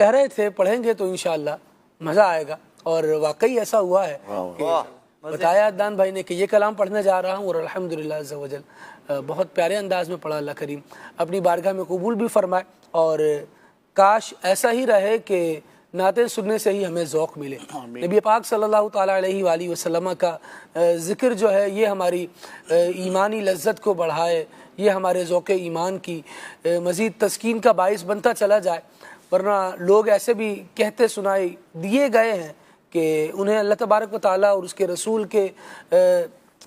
کہہ رہے تھے پڑھیں گے تو انشاءاللہ مزہ آئے گا، اور واقعی ایسا ہوا ہے کہ بتایا عدنان بھائی نے کہ یہ کلام پڑھنے جا رہا ہوں، اور الحمدللہ عز و جل بہت پیارے انداز میں پڑھا۔ اللہ کریم اپنی بارگاہ میں قبول بھی فرمائے، اور کاش ایسا ہی رہے کہ نعتیں سننے سے ہی ہمیں ذوق ملے۔ نبی پاک صلی اللہ تعالیٰ علیہ وآلہ وسلم کا ذکر جو ہے یہ ہماری ایمانی لذت کو بڑھائے، یہ ہمارے ذوق ایمان کی مزید تسکین کا باعث بنتا چلا جائے، ورنہ لوگ ایسے بھی کہتے سنائی دیے گئے ہیں کہ انہیں اللہ تبارک و تعالیٰ اور اس کے رسول کے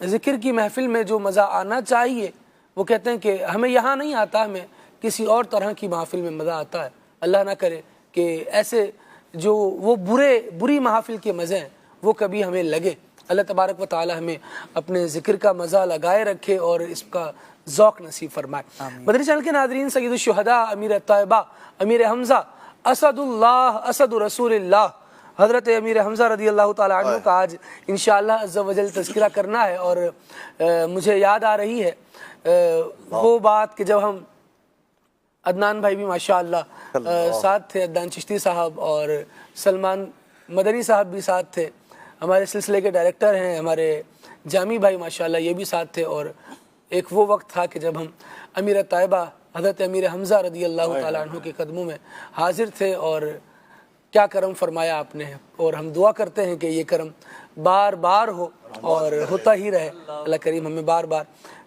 ذکر کی محفل میں جو مزہ آنا چاہیے وہ کہتے ہیں کہ ہمیں یہاں نہیں آتا، ہمیں کسی اور طرح کی محفل میں مزہ آتا ہے۔ اللہ نہ کرے کہ ایسے جو وہ بری محافل کے مزے ہیں وہ کبھی ہمیں لگے۔ اللہ تبارک و تعالی ہمیں اپنے ذکر کا مزہ لگائے رکھے اور اس کا ذوق نصیب فرمائے۔ مدنی چینل کے ناظرین، سید الشہداء امیر طیبہ امیر حمزہ اسد اللہ اسد رسول اللہ حضرت امیر حمزہ رضی اللہ تعالیٰ عنہ کا آج انشاءاللہ عز و جل تذکرہ کرنا ہے، اور مجھے یاد آ رہی ہے وہ بات کہ جب ہم عدنان بھائی بھی ماشاءاللہ ساتھ تھے، عدنان چشتی صاحب اور سلمان مدنی صاحب بھی ساتھ تھے، ہمارے سلسلے کے ڈائریکٹر ہیں ہمارے جامی بھائی ماشاءاللہ یہ بھی ساتھ تھے، اور ایک وہ وقت تھا کہ جب ہم امیر طیبہ حضرت امیر حمزہ رضی اللہ تعالیٰ عنہ کے قدموں میں حاضر تھے، اور کیا کرم فرمایا آپ نے، اور ہم دعا کرتے ہیں کہ یہ کرم بار بار ہو اور ہوتا ہی رہے۔ اللہ کریم ہمیں بار بار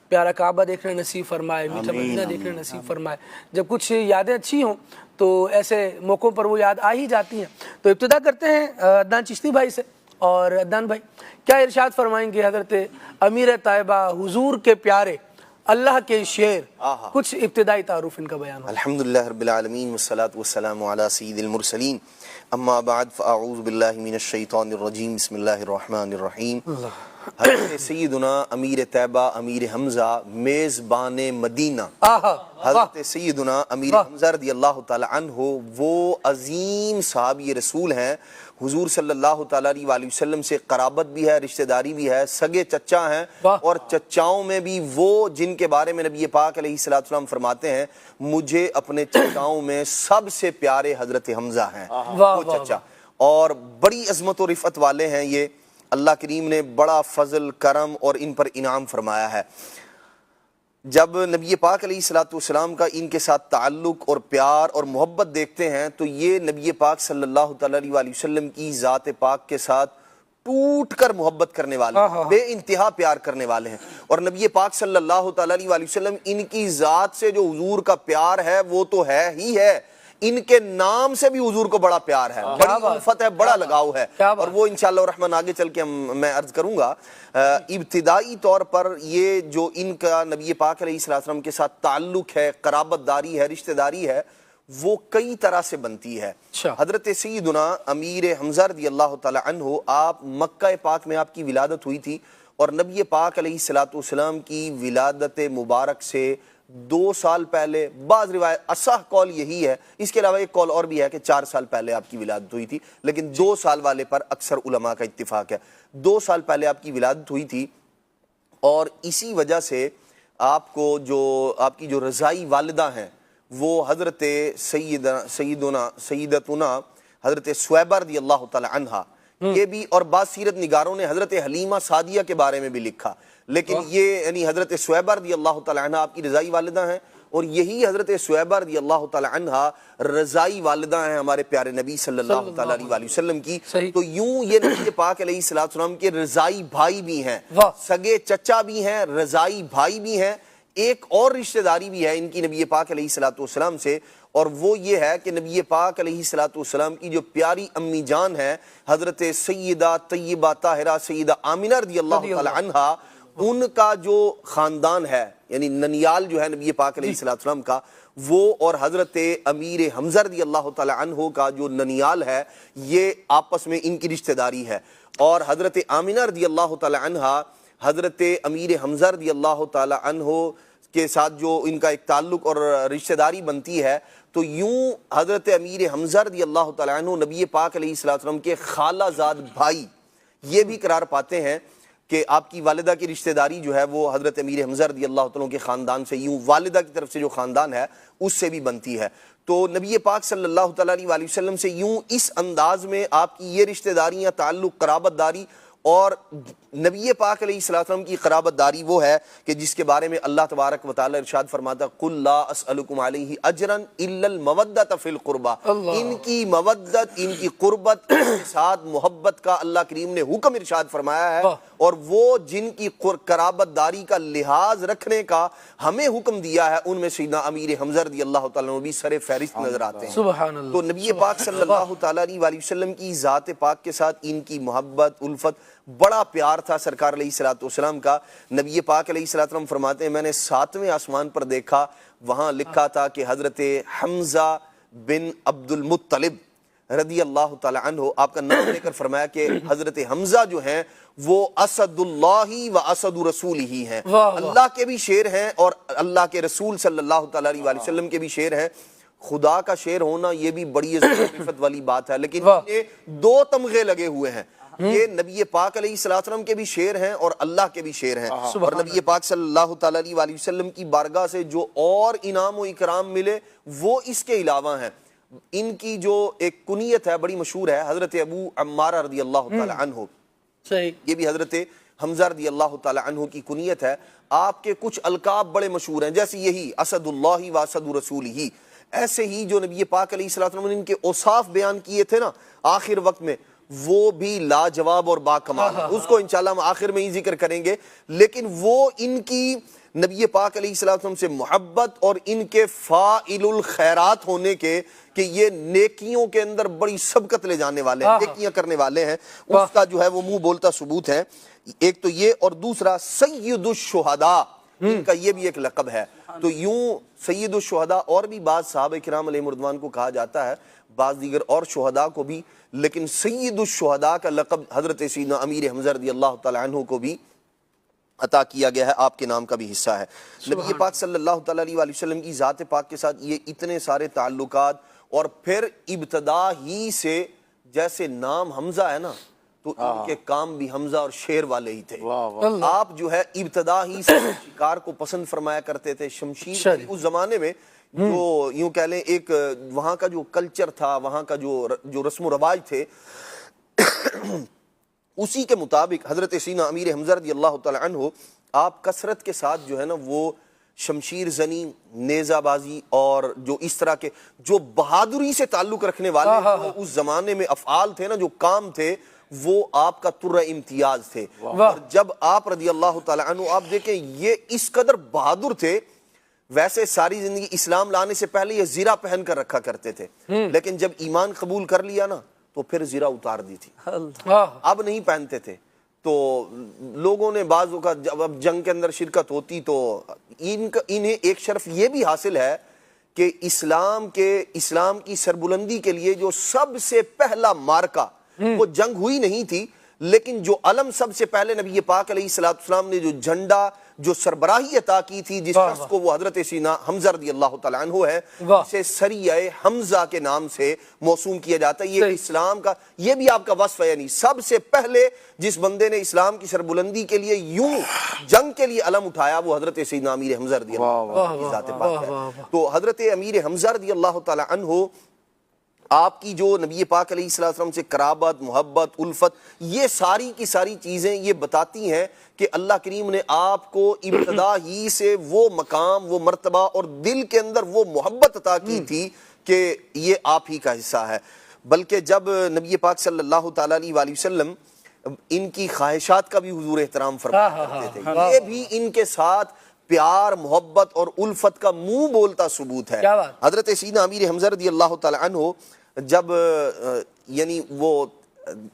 پیارا کعبہ دیکھنا نصیب فرمائے، میٹھا مدینہ دیکھنا نصیب فرمائے۔ جب کچھ یادیں اچھی ہوں تو ایسے موقعوں پر وہ یاد آ ہی جاتی ہیں۔ تو ابتدا کرتے ہیں عدنان چشتی بھائی سے، اور عدنان بھائی کیا ارشاد فرمائیں گے حضرت امیر طیبہ حضور کے پیارے اللہ کے شعر، کچھ ابتدائی تعارف ان کا بیان ہو۔ الحمدللہ رب العالمین والصلاة والسلام علی سید المرسلین، اما بعد فاعوذ باللہ من الشیطان الرجیم، بسم اللہ الرحمن الرحیم۔ حضرت سیدنا امیر طیبہ امیر حمزہ میزبان مدینہ، حضرت سیدنا امیر حمزہ رضی اللہ تعالی عنہ وہ عظیم صحابی رسول ہیں، حضور صلی اللہ تعالیٰ علیہ وآلہ وسلم سے قرابت بھی ہے، رشتہ داری بھی ہے، سگے چچا ہیں، اور چچاؤں میں بھی وہ جن کے بارے میں نبی پاک علیہ السلام فرماتے ہیں مجھے اپنے چچاؤں میں سب سے پیارے حضرت حمزہ ہیں، وہ چچا، اور بڑی عظمت و رفعت والے ہیں یہ۔ اللہ کریم نے بڑا فضل کرم اور ان پر انعام فرمایا ہے۔ جب نبی پاک علیہ السلام کا ان کے ساتھ تعلق اور پیار اور محبت دیکھتے ہیں تو یہ نبی پاک صلی اللہ تعالیٰ علیہ وآلہ وسلم کی ذات پاک کے ساتھ ٹوٹ کر محبت کرنے والے ہیں، بے انتہا پیار کرنے والے ہیں، اور نبی پاک صلی اللہ تعالیٰ علیہ وآلہ وسلم ان کی ذات سے جو حضور کا پیار ہے وہ تو ہے ہی ہے، ان کے نام سے بھی حضور کو بڑا پیار ہے، بڑی الفت ہے، بڑا لگاؤ ہے، اور وہ انشاءاللہ الرحمن آگے چل کے میں عرض کروں گا۔ ابتدائی طور پر یہ جو ان کا نبی پاک علیہ السلام کے ساتھ تعلق ہے، قرابت داری ہے، رشتہ داری ہے، وہ کئی طرح سے بنتی ہے۔ حضرت سیدنا امیر حمزہ رضی اللہ تعالی عنہ، آپ مکہ پاک میں آپ کی ولادت ہوئی تھی، اور نبی پاک علیہ السلام کی ولادت مبارک سے 2 سال پہلے، بعض روایت اصح قول یہی ہے، اس کے علاوہ ایک قول اور بھی ہے کہ 4 سال پہلے آپ کی ولادت ہوئی تھی، لیکن 2 سال والے پر اکثر علماء کا اتفاق ہے۔ 2 سال پہلے آپ کی ولادت ہوئی تھی، اور اسی وجہ سے آپ کو جو آپ کی جو رضائی والدہ ہیں وہ حضرت سیدتنا حضرت سویبہ رضی اللہ تعالی عنہا، یہ بھی، اور بعض سیرت نگاروں نے حضرت حلیمہ سعدیہ کے بارے میں بھی لکھا، لیکن یہ یعنی حضرت سویبہ رضی اللہ تعالی عنہا آپ کی رضائی والدہ ہیں، اور یہی حضرت سویبہ رضی اللہ تعالی عنہا رضائی والدہ ہیں ہمارے پیارے نبی صلی اللہ تعالی علیہ وسلم کی۔ تو یوں یہ نبی پاک علیہ السلام کے رضائی بھائی بھی ہیں، سگے چچا بھی ہیں، رضائی بھائی بھی ہیں۔ ایک اور رشتہ داری بھی ہے ان کی نبی پاک علیہ السلام سے، اور وہ یہ ہے کہ نبی پاک علیہ السلام کی جو پیاری امی جان ہے حضرت سیدہ طیبہ طاہرہ سیدہ آمنہ رضی اللہ تعالی عنہا، ان کا جو خاندان ہے، یعنی ننیال جو ہے نبی پاک علیہ السلام کا، وہ اور حضرت امیر حمزہ رضی اللہ تعالی عنہ کا جو ننیال ہے، یہ آپس میں ان کی رشتہ داری ہے، اور حضرت آمنہ رضی اللہ تعالی عنہا حضرت امیر حمزہ رضی اللہ تعالی عنہ کے ساتھ جو ان کا ایک تعلق اور رشتہ داری بنتی ہے، تو یوں حضرت امیر حمزہ رضی اللہ تعالی عنہ نبی پاک علیہ السلام کے خالہ زاد بھائی یہ بھی قرار پاتے ہیں کہ آپ کی والدہ کی رشتہ داری جو ہے وہ حضرت امیر حمزہ رضی اللہ تعالیٰ کے خاندان سے، یوں والدہ کی طرف سے جو خاندان ہے اس سے بھی بنتی ہے۔ تو نبی پاک صلی اللہ تعالیٰ علیہ وسلم سے یوں اس انداز میں آپ کی یہ رشتہ داریاں، تعلق، قرابت داری، اور نبی پاک علیہ السلام کی قرابت داری وہ ہے کہ جس کے بارے میں اللہ تبارک و تعالی ارشاد فرماتا قُلْ لَا أَسْأَلُكُمْ عَلَيْهِ أَجْرًا إِلَّا الْمَوَدَّةَ فِي الْقُرْبَى، ان کی مودت، ان کی قربت، ان کے ساتھ محبت کا اللہ کریم نے حکم ارشاد فرمایا ہے، اور وہ جن کی قرابت داری کا لحاظ رکھنے کا ہمیں حکم دیا ہے ان میں سیدنا امیر حمزہ رضی اللہ تعالیٰ عنہ بھی سر فہرست نظر آتے ہیں۔ سبحان اللہ۔ تو نبی پاک صلی اللہ تعالیٰ علیہ وسلم کی ذات پاک کے ساتھ ان کی محبت، الفت، بڑا پیار تھا سرکار علیہ السلام کا۔ نبی پاک علیہ السلام فرماتے ہیں میں نے 7ویں آسمان پر دیکھا، وہاں لکھا تھا کہ حضرت حمزہ بن عبد المطلب رضی اللہ تعالی عنہ، آپ کا نام لے کر فرمایا کہ حضرت حمزہ جو ہیں وہ اسد اللہ و اسد رسول ہی ہیں، اللہ کے بھی شیر ہیں اور اللہ کے رسول صلی اللہ تعالی علیہ وسلم کے بھی شیر ہیں۔ خدا کا شیر ہونا یہ بھی بڑی عزت والی بات ہے، لیکن یہ دو تمغے لگے ہوئے ہیں، یہ نبی پاک علیہ السلام کے بھی شیر ہیں اور اللہ کے بھی شیر ہیں، اور نبی پاک صلی اللہ تعالی علیہ وسلم کی بارگاہ سے جو اور انعام و اکرام ملے وہ اس کے علاوہ ہیں۔ ان کی جو ایک کنیت ہے بڑی مشہور ہے، حضرت ابو عمارہ رضی اللہ تعالی عنہ، یہ بھی حضرت حمزہ رضی اللہ تعالی عنہ کی کنیت ہے۔ آپ کے کچھ القاب بڑے مشہور ہیں، جیسے یہی اسد اللہ و اسد رسول ہی، ایسے ہی جو نبی پاک علیہ السلام نے ان کے اوصاف بیان کیے تھے نا آخر وقت میں، وہ بھی لاجواب اور باکمال ہے، اس کو انشاءاللہ ہم آخر میں ہی ذکر کریں گے، لیکن وہ ان کی نبی پاک علیہ السلام سے محبت اور ان کے فاعل الخیرات ہونے کے کہ یہ نیکیوں کے اندر بڑی سبقت لے جانے والے ہیں، نیکیاں کرنے والے ہیں، اس کا جو ہے وہ منہ بولتا ثبوت ہے۔ ایک تو یہ، اور دوسرا سید الشہداء، ان کا یہ بھی ایک لقب ہے۔ تو یوں سید الشہداء اور بھی بعض صحابہ کرام علیہ رضوان کو کہا جاتا ہے، بعض دیگر اور شہداء کو بھی، لیکن سید الشہداء کا لقب حضرت سیدنا امیر حمزہ رضی اللہ تعالی عنہ کو بھی عطا کیا گیا ہے، آپ کے نام کا بھی حصہ ہے۔ نبی پاک صلی اللہ تعالی علیہ وسلم کی ذات پاک کے ساتھ یہ اتنے سارے تعلقات، اور پھر ابتدا ہی سے جیسے نام حمزہ ہے نا تو ان کے کام بھی حمزہ اور شیر والے ہی تھے۔ آپ جو ہے ابتدا ہی سے شکار کو پسند فرمایا کرتے تھے، شمشیر اس زمانے میں جو یوں کہہ لیں ایک وہاں کا جو کلچر تھا، وہاں کا جو رسم و رواج تھے، اسی کے مطابق حضرت سیدنا امیر حمزہ رضی اللہ تعالی عنہ آپ کثرت کے ساتھ جو ہے نا وہ شمشیر زنی، نیزہ بازی اور جو اس طرح کے جو بہادری سے تعلق رکھنے والے اس زمانے میں افعال تھے نا، جو کام تھے، وہ آپ کا تر امتیاز تھے۔ اور جب آپ رضی اللہ تعالی عنہ آپ دیکھیں یہ اس قدر بہادر تھے، ویسے ساری زندگی اسلام لانے سے پہلے یہ زرہ پہن کر رکھا کرتے تھے، لیکن جب ایمان قبول کر لیا نا تو پھر زرہ اتار دی تھی، اب نہیں پہنتے تھے۔ تو لوگوں نے بعضوں کا جب اب جنگ کے اندر شرکت ہوتی تو انہیں ایک شرف یہ بھی حاصل ہے کہ اسلام کی سربلندی کے لیے جو سب سے پہلا مارکہ، وہ جنگ ہوئی نہیں تھی، لیکن جو علم سب سے پہلے نبی پاک علیہ السلام نے جو جھنڈا، جو سربراہی عطا کی تھی جس شخص کو، وہ حضرت سیدنا حمزہ رضی اللہ تعالی عنہ ہے، جسے سریہ حمزہ کے نام سے موسوم کیا جاتا ہے۔ یہ اسلام کا، یہ بھی آپ کا وصف ہے، یعنی سب سے پہلے جس بندے نے اسلام کی سربلندی کے لیے یوں جنگ کے لیے علم اٹھایا وہ حضرت سیدنا امیر حمزہ رضی اللہ عنہ کی ذات پاک ہے۔ تو حضرت امیر حمزہ رضی اللہ تعالی عنہ آپ کی جو نبی پاک علیہ السلام سے قرابت، محبت، الفت، یہ ساری کی ساری چیزیں یہ بتاتی ہیں کہ اللہ کریم نے آپ کو ابتدا ہی سے وہ مقام، وہ مرتبہ اور دل کے اندر وہ محبت عطا کی تھی کہ یہ آپ ہی کا حصہ ہے۔ بلکہ جب نبی پاک صلی اللہ تعالی علیہ وسلم ان کی خواہشات کا بھی حضور احترام فرمایا کرتے تھے، یہ بھی ان کے ساتھ پیار، محبت اور الفت کا منہ بولتا ثبوت ہے۔ حضرت سیدنا امیر حمزہ رضی اللہ تعالی عنہ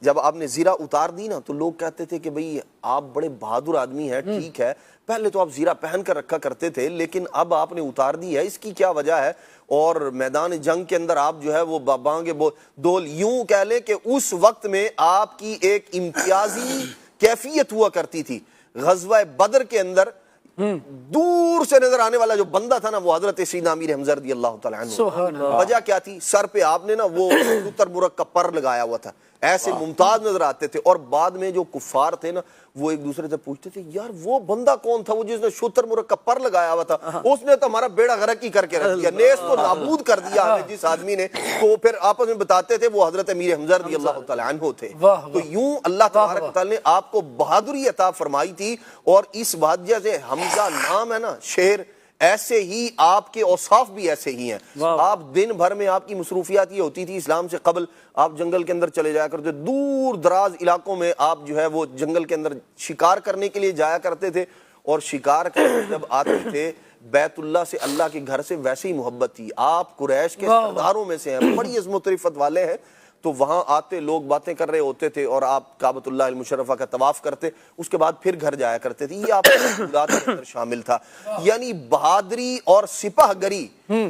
جب آپ نے زرہ اتار دی نا تو لوگ کہتے تھے کہ بھئی آپ بڑے بہادر آدمی ہیں، ٹھیک ہے، پہلے تو آپ زرہ پہن کر رکھا کرتے تھے لیکن اب آپ نے اتار دی ہے، اس کی کیا وجہ ہے؟ اور میدان جنگ کے اندر آپ جو ہے وہ بانگے دول، یوں کہہ لیں کہ اس وقت میں آپ کی ایک امتیازی کیفیت ہوا کرتی تھی۔ غزوہ بدر کے اندر دور سے نظر آنے والا جو بندہ تھا نا وہ حضرت سیدنا امیر حمزہ رضی اللہ تعالیٰ عنہ. وجہ کیا تھی؟ سر پہ آپ نے نا وہ ستر مرغ کا پر لگایا ہوا تھا, ایسے ممتاز نظر آتے تھے. اور بعد میں جو کفار تھے نا وہ ایک دوسرے سے پوچھتے تھے یار وہ بندہ کون تھا وہ جس نے شتر مرغ کا پر لگایا ہوا تھا, اس نے تو ہمارا بیڑا غرق ہی کر کے رکھ دیا, نیست و نابود کر دیا ہمیں جس آدمی نے. تو پھر آپس میں بتاتے تھے وہ حضرت امیر حمزہ رضی اللہ تعالیٰ عنہ تھے. تو یوں اللہ تبارک و تعالیٰ نے آپ کو بہادری عطا فرمائی تھی. اور اس وجہ سے حمزہ نام ہے نا شیر, ایسے ہی آپ کے اوصاف بھی ایسے ہی ہیں. آپ دن بھر میں آپ کی مصروفیات یہ ہوتی تھی, اسلام سے قبل آپ جنگل کے اندر چلے جایا کرتے, دور دراز علاقوں میں آپ جو ہے وہ جنگل کے اندر شکار کرنے کے لیے جایا کرتے تھے. اور شکار کرنے جب آتے تھے بیت اللہ سے, اللہ کے گھر سے ویسے ہی محبت تھی. آپ قریش کے سرداروں میں سے ہیں, بڑی عظمت و رفت والے ہیں. تو وہاں آتے لوگ باتیں کر رہے ہوتے تھے اور آپ کعبۃ اللہ المشرفہ کا طواف کرتے, اس کے بعد پھر گھر جایا کرتے تھے. یہ آپ کے اندر شامل تھا. یعنی بہادری اور سپاہ گری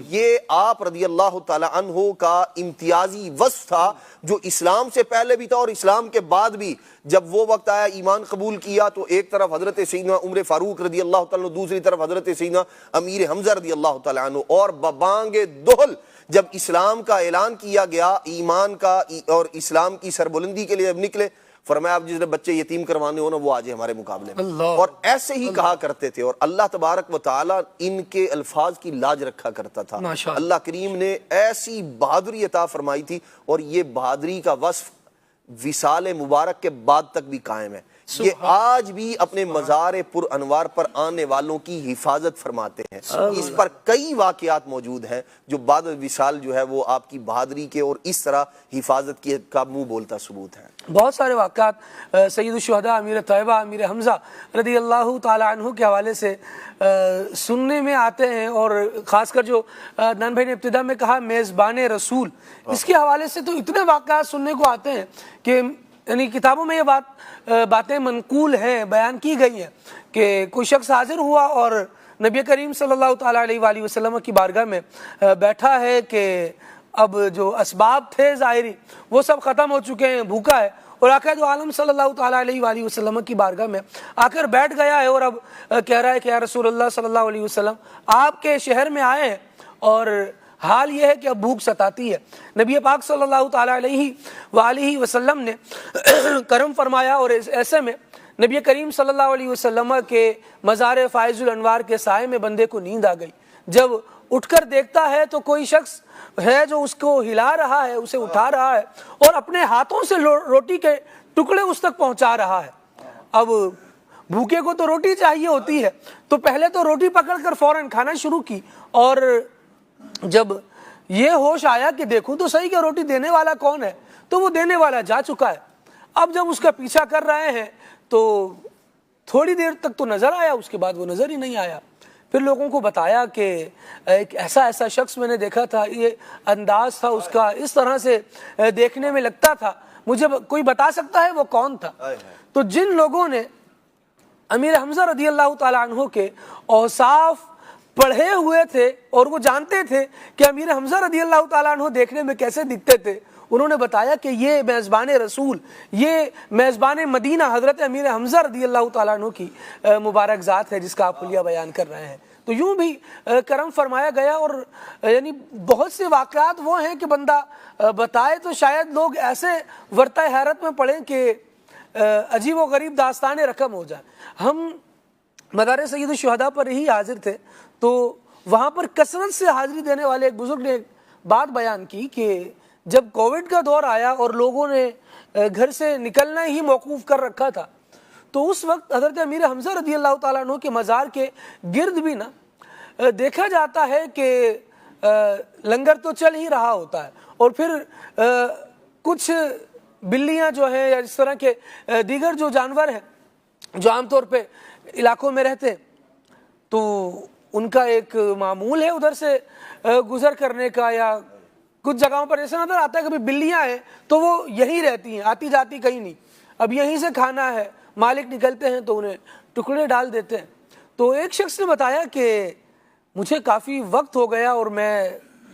یہ آپ رضی اللہ تعالی عنہ کا امتیازی وصف تھا, جو اسلام سے پہلے بھی تھا اور اسلام کے بعد بھی. جب وہ وقت آیا ایمان قبول کیا تو ایک طرف حضرت سیدنا عمر فاروق رضی اللہ تعالیٰ عنہ, دوسری طرف حضرت سیدنا امیر حمزہ رضی اللہ تعالیٰ عنہ, اور ببانگ دہل جب اسلام کا اعلان کیا گیا, ایمان کا اور اسلام کی سربلندی کے لیے جب نکلے, فرمایا آپ جس نے بچے یتیم کروانے ہو نا وہ آجے ہمارے مقابلے میں. اور ایسے ہی کہا کرتے تھے. اور اللہ تبارک و تعالیٰ ان کے الفاظ کی لاج رکھا کرتا تھا. اللہ کریم نے ایسی بہادری عطا فرمائی تھی, اور یہ بہادری کا وصف وصال مبارک کے بعد تک بھی قائم ہے. یہ آج بھی اپنے مزار پر انوار پر آنے والوں کی حفاظت فرماتے ہیں. اس پر کئی واقعات موجود ہیں جو بعد وصال جو ہے وہ آپ کی بہادری کے اور اس طرح حفاظت کی کا منہ بولتا ثبوت ہے. بہت سارے واقعات سید الشہداء امیر طیبہ امیر حمزہ رضی اللہ تعالی عنہ کے حوالے سے سننے میں آتے ہیں. اور خاص کر جو عدنان بھائی نے ابتدا میں کہا میزبان رسول, اس کے حوالے سے تو اتنے واقعات سننے کو آتے ہیں کہ یعنی کتابوں میں یہ باتیں منقول ہیں, بیان کی گئی ہیں کہ کوئی شخص حاضر ہوا اور نبی کریم صلی اللہ تعالیٰ علیہ وآلہ وسلم کی بارگاہ میں بیٹھا ہے کہ اب جو اسباب تھے ظاہری وہ سب ختم ہو چکے ہیں, بھوکا ہے, اور آقا دو عالم صلی اللہ تعالیٰ علیہ وآلہ وسلم کی بارگاہ میں آ کر بیٹھ گیا ہے. اور اب کہہ رہا ہے کہ یا رسول اللہ صلی اللہ علیہ وسلم آپ کے شہر میں آئے ہیں اور حال یہ ہے کہ اب بھوک ستاتی ہے. نبی پاک صلی اللہ تعالیٰ علیہ وآلہ وسلم نے کرم فرمایا, اور ایسے میں نبی کریم صلی اللہ علیہ وسلم کے مزار فائز الانوار کے سائے میں بندے کو نیند آ گئی. جب اٹھ کر دیکھتا ہے تو کوئی شخص ہے جو اس کو ہلا رہا ہے, اسے اٹھا رہا ہے اور اپنے ہاتھوں سے روٹی کے ٹکڑے اس تک پہنچا رہا ہے. اب بھوکے کو تو روٹی چاہیے ہوتی ہے, تو پہلے تو روٹی پکڑ کر فوراً کھانا شروع کی, اور جب یہ ہوش آیا کہ دیکھوں تو صحیح کہ روٹی دینے والا کون ہے, تو وہ دینے والا جا چکا ہے. اب جب اس کا پیچھا کر رہے ہیں تو تھوڑی دیر تک تو نظر آیا, اس کے بعد وہ نظر ہی نہیں آیا. پھر لوگوں کو بتایا کہ ایک ایسا شخص میں نے دیکھا تھا, یہ انداز تھا اس کا, اس طرح سے دیکھنے میں لگتا تھا, مجھے کوئی بتا سکتا ہے وہ کون تھا؟ تو جن لوگوں نے امیر حمزہ رضی اللہ تعالیٰ عنہ کے اوصاف پڑھے ہوئے تھے اور وہ جانتے تھے کہ امیر حمزہ رضی اللہ تعالیٰ عنہ دیکھنے میں کیسے دکھتے تھے, انہوں نے بتایا کہ یہ میزبان رسول, یہ میزبان مدینہ حضرت امیر حمزہ رضی اللہ تعالیٰ عنہ کی مبارک ذات ہے جس کا آپ حلیہ بیان کر رہے ہیں. تو یوں بھی کرم فرمایا گیا. اور یعنی بہت سے واقعات وہ ہیں کہ بندہ بتائے تو شاید لوگ ایسے ورطہ حیرت میں پڑیں کہ عجیب و غریب داستان رقم ہو جائے. ہم مدار سید الشہداء پر ہی حاضر تھے, تو وہاں پر کثرت سے حاضری دینے والے ایک بزرگ نے بات بیان کی کہ جب کووڈ کا دور آیا اور لوگوں نے گھر سے نکلنا ہی موقوف کر رکھا تھا, تو اس وقت حضرت امیر حمزہ رضی اللہ تعالیٰ عنہ کے مزار کے گرد بھی نا دیکھا جاتا ہے کہ لنگر تو چل ہی رہا ہوتا ہے, اور پھر کچھ بلیاں جو ہیں یا اس طرح کے دیگر جو جانور ہیں جو عام طور پہ علاقوں میں رہتے ہیں, تو ان کا ایک معمول ہے ادھر سے گزر کرنے کا, یا کچھ جگہوں پر ایسا نظر آتا ہے کہ بھی بلیاں ہیں تو وہ یہیں رہتی ہیں, آتی جاتی کہیں نہیں, اب یہیں سے کھانا ہے, مالک نکلتے ہیں تو انہیں ٹکڑے ڈال دیتے ہیں. تو ایک شخص نے بتایا کہ مجھے کافی وقت ہو گیا اور میں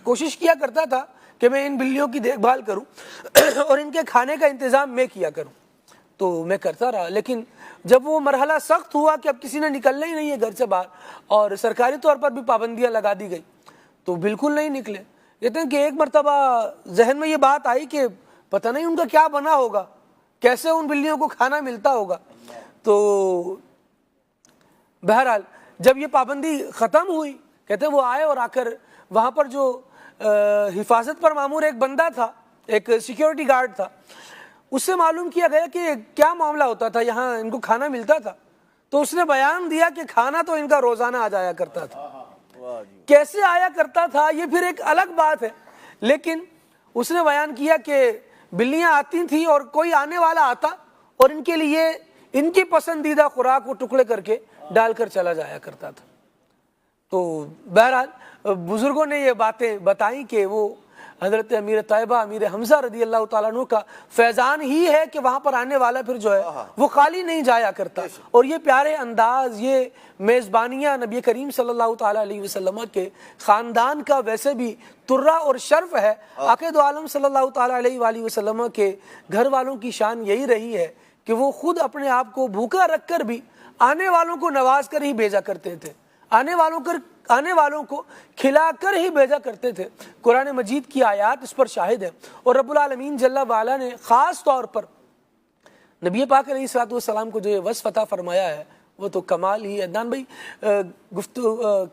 کوشش کیا کرتا تھا کہ میں ان بلیوں کی دیکھ بھال کروں اور ان کے کھانے کا انتظام میں کیا کروں. تو میں کرتا رہا، لیکن جب وہ مرحلہ سخت ہوا کہ اب کسی نے نکلنا ہی نہیں ہے گھر سے باہر اور سرکاری طور پر بھی پابندیاں لگا دی گئی تو بالکل نہیں نکلے۔ کہتے ہیں کہ ایک مرتبہ ذہن میں یہ بات آئی کہ پتہ نہیں ان کا کیا بنا ہوگا، کیسے ان بلیوں کو کھانا ملتا ہوگا۔ تو بہرحال جب یہ پابندی ختم ہوئی، کہتے ہیں وہ آئے اور آ کر وہاں پر جو حفاظت پر مامور ایک بندہ تھا، ایک سیکیورٹی گارڈ تھا، اس سے معلوم کیا گیا کہ کیا معاملہ ہوتا تھا، یہاں ان کو کھانا ملتا تھا؟ تو اس نے بیان دیا کہ کھانا تو ان کا روزانہ آ جایا کرتا تھا۔ کیسے آیا کرتا تھا یہ پھر ایک الگ بات ہے، لیکن اس نے بیان کیا کہ بلیاں آتی تھیں اور کوئی آنے والا آتا اور ان کے لیے ان کی پسندیدہ خوراک کو ٹکڑے کر کے ڈال کر چلا جایا کرتا تھا۔ تو بہرحال بزرگوں نے یہ باتیں بتائیں کہ وہ حضرت امیر طیبہ امیر حمزہ رضی اللہ تعالیٰ عنہ کا فیضان ہی ہے کہ وہاں پر آنے والا پھر جو ہے وہ خالی نہیں جایا کرتا۔ اور یہ پیارے انداز، یہ میزبانیاں نبی کریم صلی اللہ تعالیٰ علیہ وسلم کے خاندان کا ویسے بھی ترہ اور شرف ہے۔ آقا دو عالم صلی اللہ تعالیٰ علیہ وآلہ وسلم کے گھر والوں کی شان یہی رہی ہے کہ وہ خود اپنے آپ کو بھوکا رکھ کر بھی آنے والوں کو نواز کر ہی بھیجا کرتے تھے، آنے والوں کو کھلا کر ہی بھیجا کرتے تھے۔ قرآن مجید کی آیات اس پر شاہد ہے، اور رب العالمین جل وعلا نے خاص طور پر نبی پاک علیہ الصلوۃ والسلام کو جو یہ وصف عطا فرمایا ہے وہ تو کمال ہی ہے۔ عدنان بھائی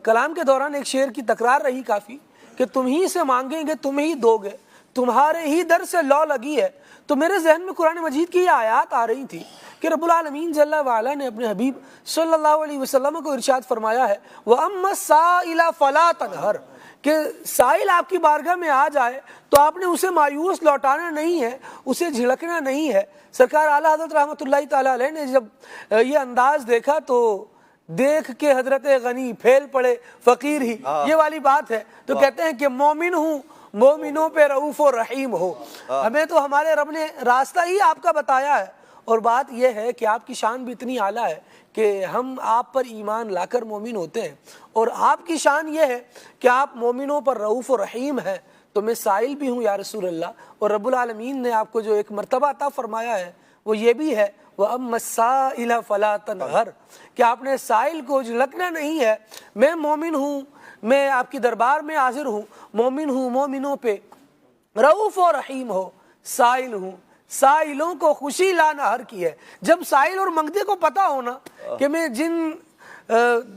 کلام کے دوران ایک شعر کی تکرار رہی کافی کہ تم ہی سے مانگیں گے تم ہی دو گے، تمہارے ہی در سے لو لگی ہے۔ تو میرے ذہن میں قرآن مجید کی یہ آیات آ رہی تھی کہ رب العالمین جل وعلا نے اپنے حبیب صلی اللہ علیہ وسلم کو ارشاد فرمایا ہے وَأَمَّا السَّائِلَ فَلَا تَنْهَرْ، کہ سائل آپ کی بارگاہ میں آ جائے تو آپ نے اسے مایوس لوٹانا نہیں ہے، اسے جھڑکنا نہیں ہے۔ سرکار اعلیٰ حضرت رحمۃ اللہ تعالیٰ علیہ نے جب یہ انداز دیکھا تو دیکھ کے حضرت غنی پھیل پڑے فقیر ہی، یہ والی بات ہے۔ تو کہتے ہیں کہ مومن ہوں مومنوں پہ رؤوف و رحیم ہو۔ ہمیں تو ہمارے رب نے راستہ ہی آپ کا بتایا ہے، اور بات یہ ہے کہ آپ کی شان بھی اتنی اعلیٰ ہے کہ ہم آپ پر ایمان لا کر مومن ہوتے ہیں، اور آپ کی شان یہ ہے کہ آپ مومنوں پر رؤوف و رحیم ہیں۔ تو میں سائل بھی ہوں یا رسول اللہ، اور رب العالمین نے آپ کو جو ایک مرتبہ عطا فرمایا ہے وہ یہ بھی ہے وَأَمَّا السَّائِلَ فَلَا تَنْهَرْ، کہ آپ نے سائل کو جھلکنا نہیں ہے۔ میں مومن ہوں، میں آپ کی دربار میں حاضر ہوں، مومن ہوں مومنوں پہ رؤوف و رحیم ہو، سائل ہوں سائلوں کو خوشی لانا ہر کی ہے۔ جب سائل اور منگتے کو پتا ہونا کہ میں جن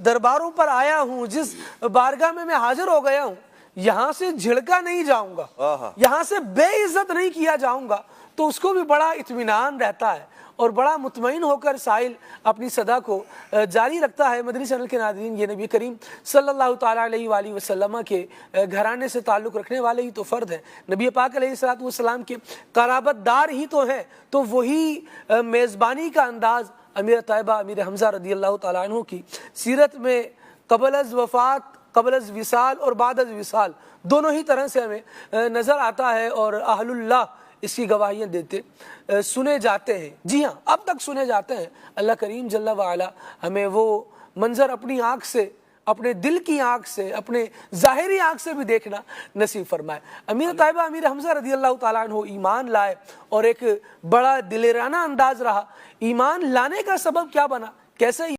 درباروں پر آیا ہوں، جس بارگاہ میں حاضر ہو گیا ہوں، یہاں سے جھڑکا نہیں جاؤں گا، یہاں سے بے عزت نہیں کیا جاؤں گا، تو اس کو بھی بڑا اطمینان رہتا ہے اور بڑا مطمئن ہو کر سائل اپنی صدا کو جاری رکھتا ہے۔ مدنی چینل کے ناظرین، یہ نبی کریم صلی اللہ تعالیٰ علیہ وآلہ وسلم کے گھرانے سے تعلق رکھنے والے ہی تو فرد ہیں، نبی پاک علیہ الصلوۃ والسلام کے قرابت دار ہی تو ہیں، تو وہی میزبانی کا انداز امیر طیبہ امیر حمزہ رضی اللہ تعالیٰ عنہ کی سیرت میں قبل از وفات، قبل از وصال اور بعد از وصال دونوں ہی طرح سے ہمیں نظر آتا ہے، اور اہل اللہ اس کی گواہیاں دیتے سنے جاتے ہیں۔ جی ہاں، اب تک سنے جاتے ہیں۔ اللہ کریم جل وعلا ہمیں وہ منظر اپنی آنکھ سے، اپنے دل کی آنکھ سے، اپنے ظاہری آنکھ سے بھی دیکھنا نصیب فرمائے۔ امیر طیبہ امیر حمزہ رضی اللہ تعالیٰ عنہ ایمان لائے، اور ایک بڑا دلیرانہ انداز رہا۔ ایمان لانے کا سبب کیا بنا، کیسے